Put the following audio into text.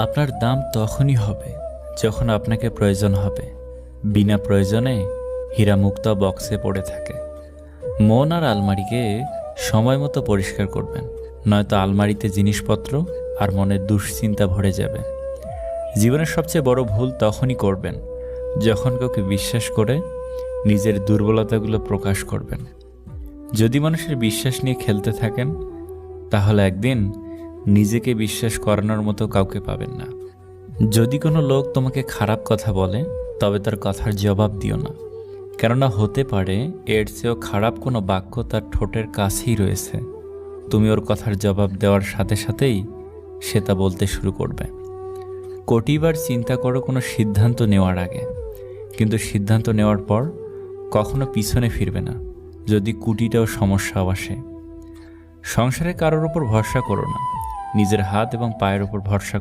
আপনার দাম তখনই হবে যখন আপনাকে প্রয়োজন হবে। বিনা প্রয়োজনে হীরামুক্ত বক্সে পড়ে থাকে। মন আর আলমারিকে সময় মতো পরিষ্কার করবেন, নয়তো আলমারিতে জিনিসপত্র আর মনের দুশ্চিন্তা ভরে যাবে। জীবনের সবচেয়ে বড় ভুল তখনই করবেন যখন কাউকে বিশ্বাস করে নিজের দুর্বলতাগুলো প্রকাশ করবেন। যদি মানুষের বিশ্বাস নিয়ে খেলতে থাকেন, তাহলে একদিন নিজেকে বিশ্বাস করানোর মতো কাউকে পাবেন না। যদি কোনো লোক তোমাকে খারাপ কথা বলে, তবে তার কথার জবাব দিও না, কেননা হতে পারে এর চেয়েও খারাপ কোনো বাক্য তার ঠোঁটের কাছেই রয়েছে। তুমি ওর কথার জবাব দেওয়ার সাথে সাথেই সে তা বলতে শুরু করবে। কোটিবার চিন্তা করো কোনো সিদ্ধান্ত নেওয়ার আগে, কিন্তু সিদ্ধান্ত নেওয়ার পর কখনো পিছনে ফিরবে না যদি কুটিটাও সমস্যাও আসে। সংসারে কারোর উপর ভরসা করো না, নিজের হাত এবং পায়ের উপর ভরসা করো।